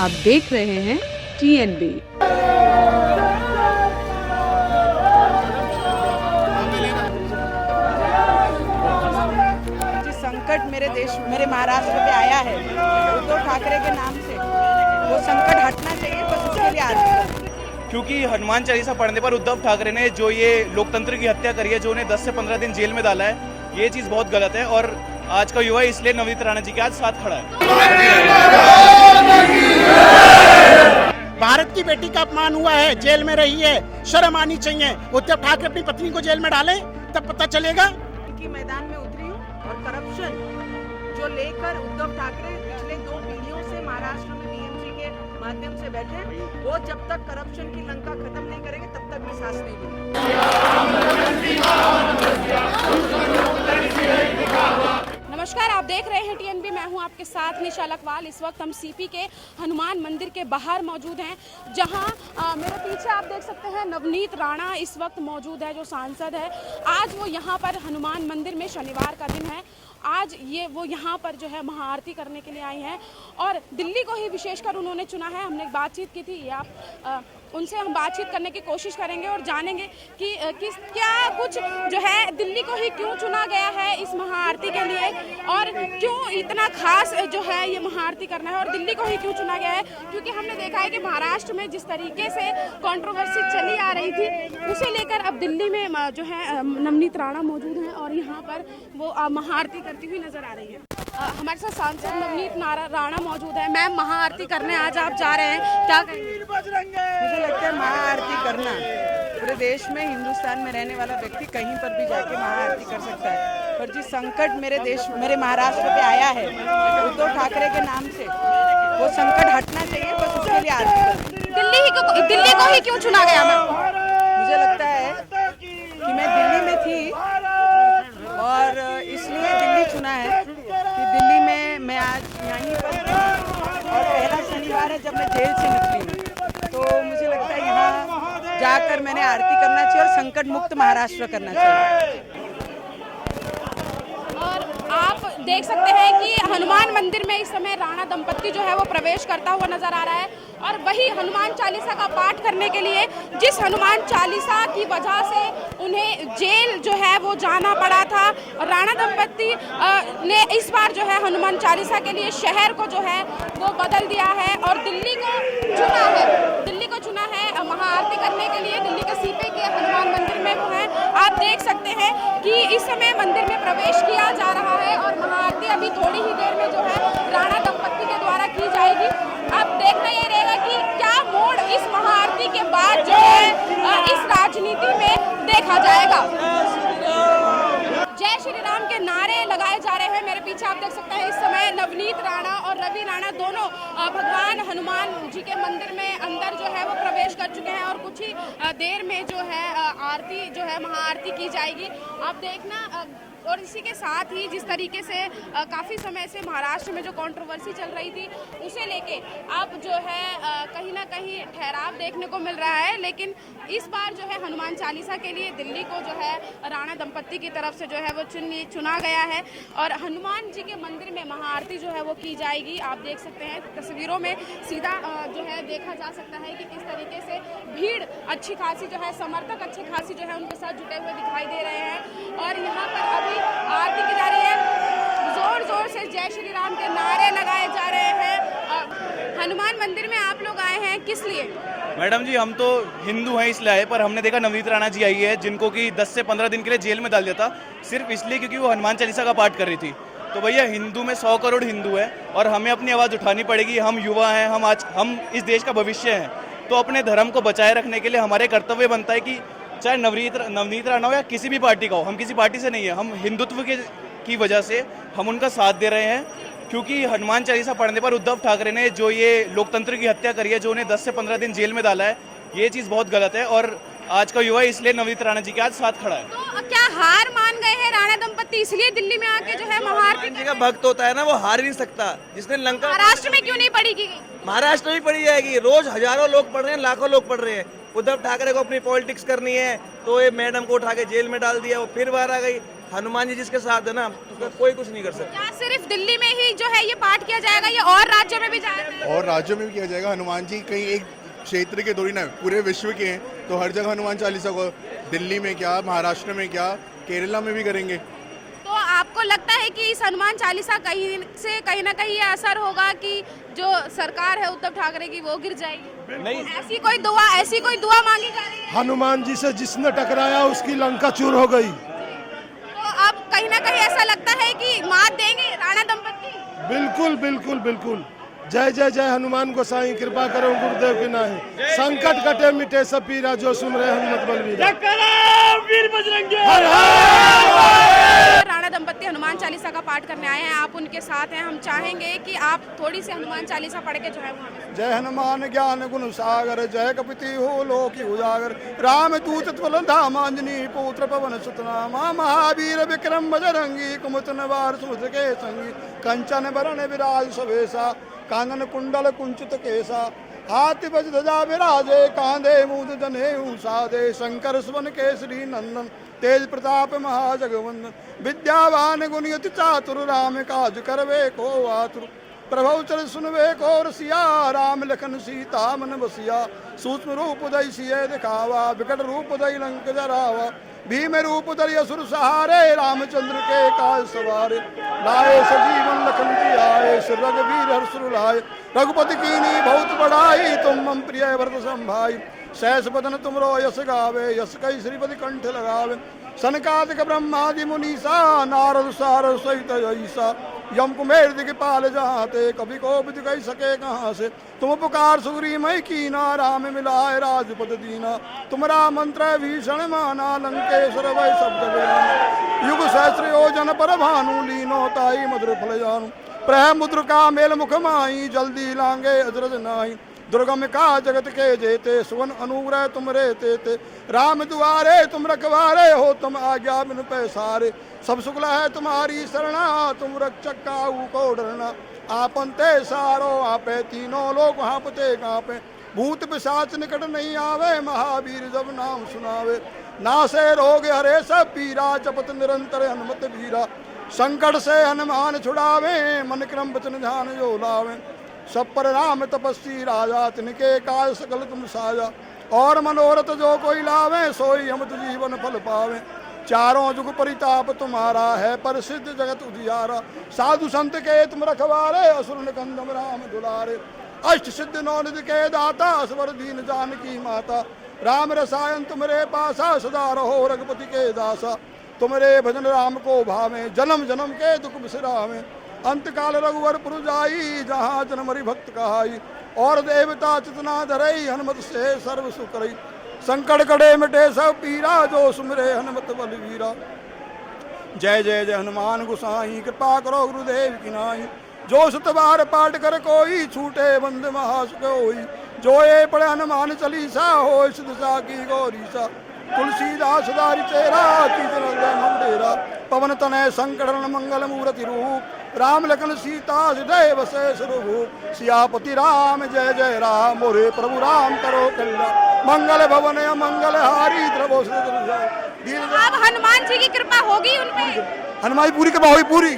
आप देख रहे हैं TNB। संकट मेरे देश, मेरे महाराष्ट्र पे आया है उद्धव ठाकरे के नाम से, वो संकट हटना चाहिए, बस उसके लिए आज। क्योंकि हनुमान चालीसा पढ़ने पर उद्धव ठाकरे ने जो ये लोकतंत्र की हत्या करी है, जो उन्हें 10 से 15 दिन जेल में डाला है, ये चीज़ बहुत गलत है। और आज का युवा इसलिए नवनीत राणा जी के आज साथ खड़ा है। भारत की बेटी का अपमान हुआ है, जेल में रही है, शर्म आनी चाहिए। उद्धव ठाकरे अपनी पत्नी को जेल में डालें, तब पता चलेगा। की मैदान में उतरी हूँ और करप्शन जो लेकर उद्धव ठाकरे पिछले 2 पीढ़ियों से महाराष्ट्र में टीएमसी के माध्यम से बैठे, वो जब तक करप्शन की लंका खत्म नहीं करेंगे तब तक मैं सांस नहीं लूंगी। नमस्कार, आप देख रहे हैं TNB। मैं हूं आपके साथ निशा लखवाल। इस वक्त हम सीपी के हनुमान मंदिर के बाहर मौजूद हैं, जहां मेरे पीछे आप देख सकते हैं नवनीत राणा इस वक्त मौजूद है, जो सांसद है। आज वो यहां पर हनुमान मंदिर में, शनिवार का दिन है, आज वो यहाँ पर जो है महाआरती करने के लिए आई हैं और दिल्ली को ही विशेषकर उन्होंने चुना है। हमने एक बातचीत की थी, उनसे हम बातचीत करने की कोशिश करेंगे और जानेंगे कि क्या कुछ जो है दिल्ली को ही क्यों चुना गया है इस महाआरती के लिए, और क्यों इतना खास जो है ये महाआरती करना है, और दिल्ली को ही क्यों चुना गया है। क्योंकि हमने देखा है कि महाराष्ट्र में जिस तरीके से कंट्रोवर्सी चली आ रही थी, उसे लेकर अब दिल्ली में जो है नवनीत राणा मौजूद हैं और यहाँ पर वो महाआरती करती हुई नजर आ रही है। हमारे साथ सांसद नवनीत राणा मौजूद है। मैम, महाआरती करने आज आप जा रहे हैं, क्या कहेंगे? मुझे लगता है महाआरती करना पूरे देश में, हिंदुस्तान में रहने वाला व्यक्ति कहीं पर भी जाके महाआरती कर सकता है, पर जिस संकट मेरे देश, मेरे महाराष्ट्र पे आया है उद्धव ठाकरे के नाम से, वो संकट हटना चाहिए, बस उसके लिए आरती। दिल्ली को ही क्यों चुना गया? मुझे लगता है कि मैं दिल्ली में थी और इसलिए दिल्ली चुना है कि दिल्ली में मैं आज यहीं पर, और पहला शनिवार है जब मैं जेल से निकली, तो मुझे लगता है यहाँ जाकर मैंने आरती करना चाहिए और संकट मुक्त महाराष्ट्र करना चाहिए। और आप देख सकते हैं कि हनुमान मंदिर में इस समय राणा दंपत्ति जो है वो प्रवेश करता हुआ नजर आ रहा है, और वही हनुमान चालीसा का पाठ करने के लिए, जिस हनुमान चालीसा की वजह से उन्हें जेल जो है वो जाना पड़ा था, और राणा दंपत्ति ने इस बार जो है हनुमान चालीसा के लिए शहर को जो है वो बदल दिया है और दिल्ली को चुना है महाआरती करने के लिए। दिल्ली के सीपी के हनुमान मंदिर में वो है, आप देख सकते हैं कि इस समय मंदिर में प्रवेश किया जा रहा है और महाआरती अभी थोड़ी ही देर में जो है राणा दंपत्ति के द्वारा की जाएगी। अब देखना ये रहेगा कि क्या मोड़ इस महाआरती के बाद जो है इस राजनीति में देखा जाएगा। जय श्री राम के नारे लगाए जा रहे हैं। मेरे पीछे आप देख सकते हैं इस समय नवनीत राणा और रवि राणा दोनों भगवान हनुमान जी के मंदिर में अंदर जो है वो प्रवेश कर चुके हैं और कुछ ही देर में जो है आरती जो है महाआरती की जाएगी। आप देखना, और इसी के साथ ही जिस तरीके से काफ़ी समय से महाराष्ट्र में जो कंट्रोवर्सी चल रही थी, उसे लेके अब जो है कहीं ना कहीं ठहराव देखने को मिल रहा है। लेकिन इस बार जो है हनुमान चालीसा के लिए दिल्ली को जो है राणा दंपत्ति की तरफ से जो है वो चुना गया है और हनुमान जी के मंदिर में महाआरती जो है वो की जाएगी। आप देख सकते हैं तस्वीरों में सीधा जो है देखा जा सकता है कि किस तरीके से भीड़ अच्छी खासी जो है, समर्थक अच्छी खासी जो है उनके साथ जुटे हुए दिखाई दे रहे हैं। और यहाँ पर अभी आरती की जा रही है, जोर जोर से जय श्री राम के नारे लगाए जा रहे हैं। हनुमान मंदिर में आप लोग आए हैं किस लिए? मैडम जी, हम तो हिंदू हैं इसलिए आए, पर हमने देखा नवनीत राणा जी आई है, जिनको कि 10 से 15 दिन के लिए जेल में डाल दिया था, सिर्फ इसलिए क्योंकि वो हनुमान चालीसा का पाठ कर रही थी। तो भैया, हिंदू में 100 करोड़ हिंदू है और हमें अपनी आवाज़ उठानी पड़ेगी। हम युवा हैं, हम इस देश का भविष्य हैं, तो अपने धर्म को बचाए रखने के लिए हमारे कर्तव्य बनता है कि चाहे नवनीत राणा हो या किसी भी पार्टी का हो, हम किसी पार्टी से नहीं है, हम हिंदुत्व की वजह से हम उनका साथ दे रहे हैं। क्योंकि हनुमान चालीसा पढ़ने पर उद्धव ठाकरे ने जो ये लोकतंत्र की हत्या करी है, जो उन्हें 10 से 15 दिन जेल में डाला है, ये चीज़ बहुत गलत है। और आज का युवा इसलिए नवनीत राणा जी के आज साथ खड़ा है। तो क्या हार मान गए हैं राणा दंपत्ति, इसलिए दिल्ली में आके जो है महाआरती? जी का भक्त होता है ना, वो हार नहीं सकता। जिसने लंका, महाराष्ट्र में क्यों नहीं पढ़ी गई? महाराष्ट्र में पढ़ी जाएगी। रोज हजारों लोग पढ़ रहे हैं, लाखों लोग पढ़ रहे हैं। उद्धव ठाकरे को अपनी पॉलिटिक्स करनी है तो ये मैडम को उठा के जेल में डाल दिया, वो फिर बाहर आ गई। हनुमान जी जिसके साथ है ना, उसका कोई कुछ नहीं कर सकता। क्या सिर्फ दिल्ली में ही जो है ये पाठ किया जाएगा, ये और राज्यों में भी जाएगा? और राज्यों में भी किया जाएगा। हनुमान जी कहीं एक क्षेत्र के थोड़ी ना, पूरे विश्व के हैं, तो हर जगह हनुमान चालीसा को, दिल्ली में क्या, महाराष्ट्र में क्या, केरला में भी करेंगे। तो आपको लगता है कि इस हनुमान चालीसा कहीं ना कहीं ये असर होगा कि जो सरकार है उद्धव ठाकरे की वो गिर जाएगी? नहीं, ऐसी कोई दुआ मांगी जा रही है? हनुमान जी से जिसने टकराया उसकी लंका चूर हो गई। तो अब कहीं ना कहीं ऐसा लगता है कि मात देंगे राणा दंपत्ति? बिल्कुल बिल्कुल बिल्कुल। जय जय जय हनुमान गोसाई, कृपा करो गुरुदेव की नाही, संकट कटे मिटे सब पीरा, जो सुन रहे हनुमत बलवीरा। राणा दंपत्ति हनुमान चालीसा का पाठ करने आए हैं, आप उनके साथ हैं। हम चाहेंगे कि आप थोड़ी सी हनुमान चालीसा पढ़ के जो है वहाँ पे। जय हनुमान ज्ञान गुण सागर, जय कपति हो लोकी उजागर, राम दूत त्वल धाम अंजनी पुत्र पवन सुत नामा, महावीर विक्रम बजरंगी, कुमत निवार सुमत के संगी, कंचन बरन विराज सवेसा, कानन कुंडल कुंचित केसा, हाथी बज ध्वजा विराजे, कांधे मूंद जनेऊ साधे, शंकर सुवन केसरी नंदन, तेज प्रताप महाजगवंदन, विद्यावान गुणयति चातुर, राम काज करवे को आतुर, प्रभु चर सुनवे को रसिया, राम लखन सीता मन बसिया, सूक्ष्म रूप दई सिय दिखावा, विकट रूप दई लंक जरावा, भीम रूप धरि असुर सहारे, रामचंद्र के काज सवारे, लाए सजीवन लखन जी आए, श्री रघुवीर हर्ष लाए, रघुपति कीनी बहुत बड़ाई, तुम मम प्रिय भरत संभाई, सहस बदन तुमरो यश गावे, यश कई श्रीपति कंठ लगावे, सनकादिक ब्रह्मादि मुनीसा, नारद सारद सहित ऐसा, यम कुमेर दिगपाल जहाते, कभी को विद कही सके कहाँ से, तुम पुकार सुग्री मई कीना, राम मिलाए राजपद दीना, तुम्हारा मंत्र भीषण माना, लंकेश्वर वै शब्द बयाना, युग सहस्र योजन पर भानु, लीनो ताई मधुर फल जानू, प्रह मुद्र का मेल मुख माई, जल्दी लांगे अजरज नाई, दुर्गम का जगत के जेते, सुवन अनुग्रह तुम रे ते, राम दुआरे तुम रखवारे हो, तुम आज्ञा बिन पैसारे, सब शुक्ल है तुम्हारी शरणा, तुम रक्षक काहू को डरना, आपन ते सारो आपे, तीनों लोग हाँपते कांपे, भूत पिशाच निकट नहीं आवे, महावीर जब नाम सुनावे, नासे रोग हरे सब पीरा, जपत निरंतर हनुमत वीरा, संकट से हनुमान छुड़ावे, मन क्रम वचन ध्यान जो लावे, सब पर राम तपस्वी राजा, तिनके काज सकल तुम साजा, और मनोरथ जो कोई लावे, सोई अमृत जीवन फल पावे, चारों जुग परिताप तुम्हारा है, प्रसिद्ध जगत उजियारा, साधु संत के तुम रखवारे, असुर निकंदम राम दुलारे, अष्ट सिद्ध नौ निधि के दाता, असवर दीन जानकी माता, राम रसायन तुम्हारे पासा, सदा रहो रघुपति के दासा, तुम्हारे भजन राम को भावे, जन्म जन्म के दुख बिसरावे, अंत काल रघुवर पुर जाई, जहाँ जन्म हरि भक्त कहाई, और देवता चितना धरई, हनुमत से सर्व सुख रही, संकट कड़े मिटे सब पीरा, जो सुमिरे हनुमत बलवीरा, जय जय जय हनुमान गोसाई, कृपा करो गुरुदेव की नाई, जो सतबार पाठ कर कोई, छूटे बंद महासुख होई, जो ये पढ़े हनुमान चालीसा, हो सिद्ध की गौरीसा, तुलसीदास दारी तेरा, कीर्तन मंडेरा, पवन तनय संकटन मंगल मूर्ति रूप, राम लखन सीता हृदय बसे स्वरूप, सियापति राम जय जय राम, मोरे प्रभु राम करो कल्याण, मंगल भवन मंगल हारी, द्रवो अब हनुमान जी की कृपा होगी उनपे? हनुमान जी पूरी कृपा होगी पूरी।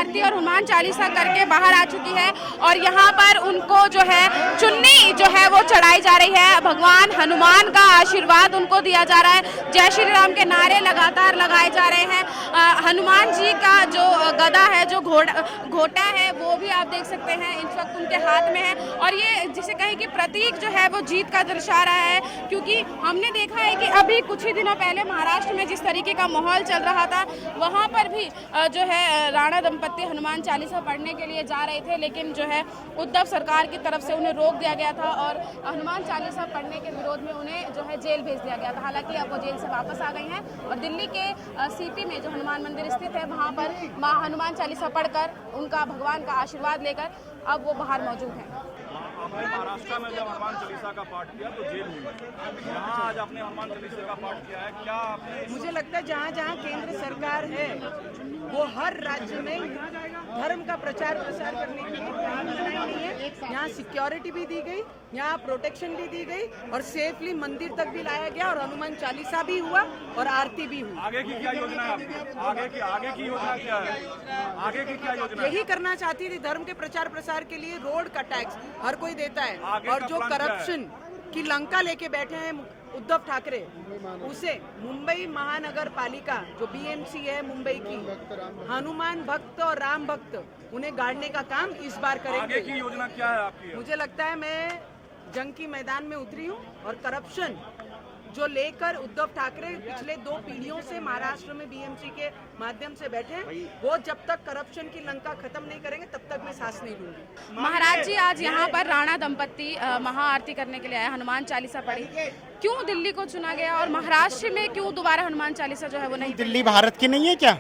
आरती और हनुमान चालीसा करके बाहर आ चुकी है और यहाँ पर उनको जो है चुन्नी जो है वो चढ़ाई जा रही है। भगवान हनुमान का आशीर्वाद उनको दिया जा रहा है। जय श्री राम के नारे लगातार लगाए जा रहे हैं। हनुमान जी का जो गदा है, जो घोटा है, वो भी आप देख सकते हैं इस वक्त उनके हाथ में है और ये जिसे कहें कि प्रतीक जो है वो जीत का दर्शा रहा है, क्योंकि हमने देखा है कि अभी कुछ ही दिनों पहले महाराष्ट्र में जिस तरीके का माहौल चल रहा था वहाँ पर भी जो है राणा दंपत्ति हनुमान चालीसा पढ़ने के लिए जा रहे थे, लेकिन जो है उद्धव सरकार की तरफ से उन्हें रोक दिया गया था और हनुमान चालीसा पढ़ने के विरोध में उन्हें जो है जेल भेज दिया गया था। हालांकि अब वो जेल से वापस आ गई हैं और दिल्ली के सीपी में जो हनुमान मंदिर स्थित है वहाँ पर माँ हनुमान चालीसा पढ़कर उनका भगवान का आशीर्वाद लेकर अब वो बाहर मौजूद हैं। आपने महाराष्ट्र में जब हनुमान चालीसा का पाठ किया तो जेल हुई, यहाँ आज आपने हनुमान चालीसा का पाठ किया है, क्या आपने? मुझे लगता है जहाँ जहाँ केंद्र सरकार है वो हर राज्य में धर्म का प्रचार प्रसार करने के लिए प्लान बनाई गई है। यहाँ सिक्योरिटी भी दी गई, यहाँ प्रोटेक्शन भी दी गई और सेफली मंदिर तक भी लाया गया और हनुमान चालीसा भी हुआ और आरती भी हुई। आगे की क्या योजना है आपकी? आगे की योजना क्या है? आगे की क्या योजना? यही करना चाहती थी, धर्म के प्रचार प्रसार के लिए रोड का टैक्स हर कोई देता है और जो करप्शन की लंका लेके बैठे हैं उद्धव ठाकरे, उसे मुंबई महानगर पालिका जो बीएमसी है मुंबई की, हनुमान भक्त और राम भक्त उन्हें गाड़ने का काम इस बार करेंगे। आगे की योजना क्या है आपकी? मुझे लगता है मैं जंग की मैदान में उतरी हूँ और करप्शन जो लेकर उद्धव ठाकरे पिछले 2 पीढ़ियों से महाराष्ट्र में बीएमसी के माध्यम से बैठे हैं, वो जब तक करप्शन की लंका खत्म नहीं करेंगे तब तक मैं सांस नहीं लूंगी। महाराज जी आज यहाँ पर राणा दंपत्ति महाआरती करने के लिए आए, हनुमान चालीसा पढ़ी। क्यों दिल्ली को चुना गया और महाराष्ट्र में क्यों दोबारा हनुमान चालीसा जो है वो नहीं? दिल्ली भारत की नहीं है क्या?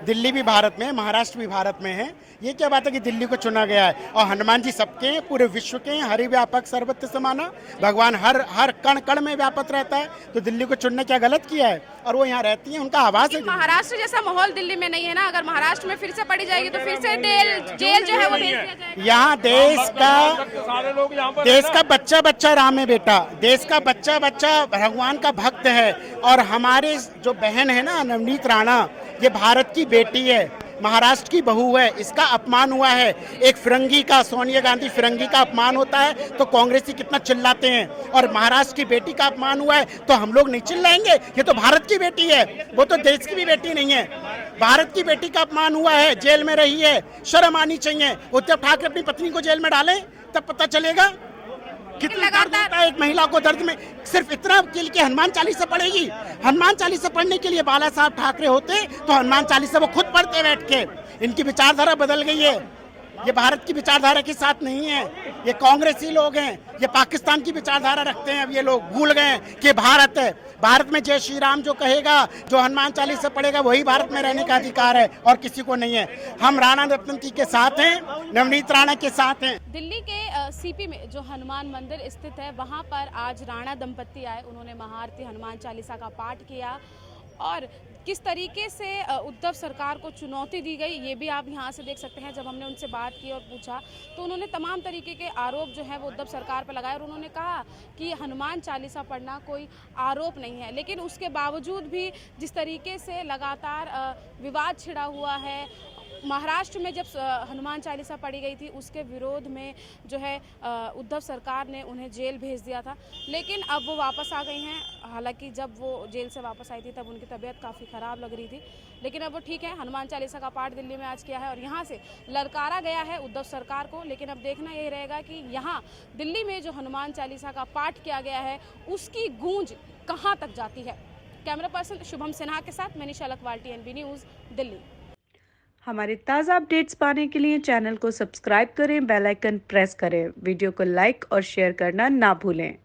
दिल्ली भी भारत में है, महाराष्ट्र भी भारत में है। ये क्या बात है कि दिल्ली को चुना गया है? और हनुमान जी सबके हैं, पूरे विश्व के हैं, हरि व्यापक सर्वत्र समाना। भगवान हर कण कण में व्यापत रहता है, तो दिल्ली को चुनने क्या गलत किया है? और वो यहाँ रहती है, उनका आवाज है। महाराष्ट्र जैसा माहौल दिल्ली में नहीं है ना, अगर महाराष्ट्र में फिर से पढ़ी जाएगी तो फिर से जेल जो है वो भेज दिया जाएगा। यहाँ देश का बच्चा बच्चा राम है बेटा, देश का बच्चा बच्चा भगवान का भक्त है। और हमारे जो बहन है ना नवनीत राणा, ये भारत की बेटी है, महाराष्ट्र की बहू है, इसका अपमान हुआ है। एक फिरंगी का, सोनिया गांधी फिरंगी का अपमान होता है तो कांग्रेसी कितना चिल्लाते हैं, और महाराष्ट्र की बेटी का अपमान हुआ है तो हम लोग नहीं चिल्लाएंगे? ये तो भारत की बेटी है, वो तो देश की भी बेटी नहीं है। भारत की बेटी का अपमान हुआ है, जेल में रही है, शर्म आनी चाहिए। उद्धव ठाकरे अपनी पत्नी को जेल में डालें तब पता चलेगा कितना दर्द होता है एक महिला को। दर्द में सिर्फ इतना के लिए हनुमान चालीसा पढ़ेगी। हनुमान चालीसा पढ़ने के लिए बाला साहब ठाकरे होते तो हनुमान चालीसा वो खुद पढ़ते बैठ के। इनकी विचारधारा बदल गई है, ये भारत की विचारधारा के साथ नहीं है। ये कांग्रेसी लोग हैं, ये पाकिस्तान की विचारधारा रखते हैं। अब ये लोग भूल गए कि भारत है, भारत में जय श्री राम जो कहेगा, जो हनुमान चालीसा पढ़ेगा, वही भारत में रहने का अधिकार है और किसी को नहीं है। हम राणा दंपत्ति के साथ हैं, नवनीत राणा के साथ हैं। दिल्ली के सीपी में जो हनुमान मंदिर स्थित है वहाँ पर आज राणा दंपत्ति आए, उन्होंने महाआरती हनुमान चालीसा का पाठ किया और किस तरीके से उद्धव सरकार को चुनौती दी गई ये भी आप यहाँ से देख सकते हैं। जब हमने उनसे बात की और पूछा तो उन्होंने तमाम तरीके के आरोप जो है वो उद्धव सरकार पर लगाए और उन्होंने कहा कि हनुमान चालीसा पढ़ना कोई आरोप नहीं है, लेकिन उसके बावजूद भी जिस तरीके से लगातार विवाद छिड़ा हुआ है, महाराष्ट्र में जब हनुमान चालीसा पढ़ी गई थी उसके विरोध में जो है उद्धव सरकार ने उन्हें जेल भेज दिया था, लेकिन अब वो वापस आ गई हैं। हालांकि जब वो जेल से वापस आई थी तब उनकी तबीयत काफ़ी ख़राब लग रही थी, लेकिन अब वो ठीक है। हनुमान चालीसा का पाठ दिल्ली में आज किया है और यहाँ से ललकारा गया है उद्धव सरकार को, लेकिन अब देखना यही रहेगा कि यहाँ दिल्ली में जो हनुमान चालीसा का पाठ किया गया है उसकी गूंज कहाँ तक जाती है। कैमरा पर्सन शुभम सिन्हा के साथ मैं निशा लखवाल, TNB न्यूज़, दिल्ली। हमारे ताज़ा अपडेट्स पाने के लिए चैनल को सब्सक्राइब करें, बेल आइकन प्रेस करें, वीडियो को लाइक और शेयर करना ना भूलें।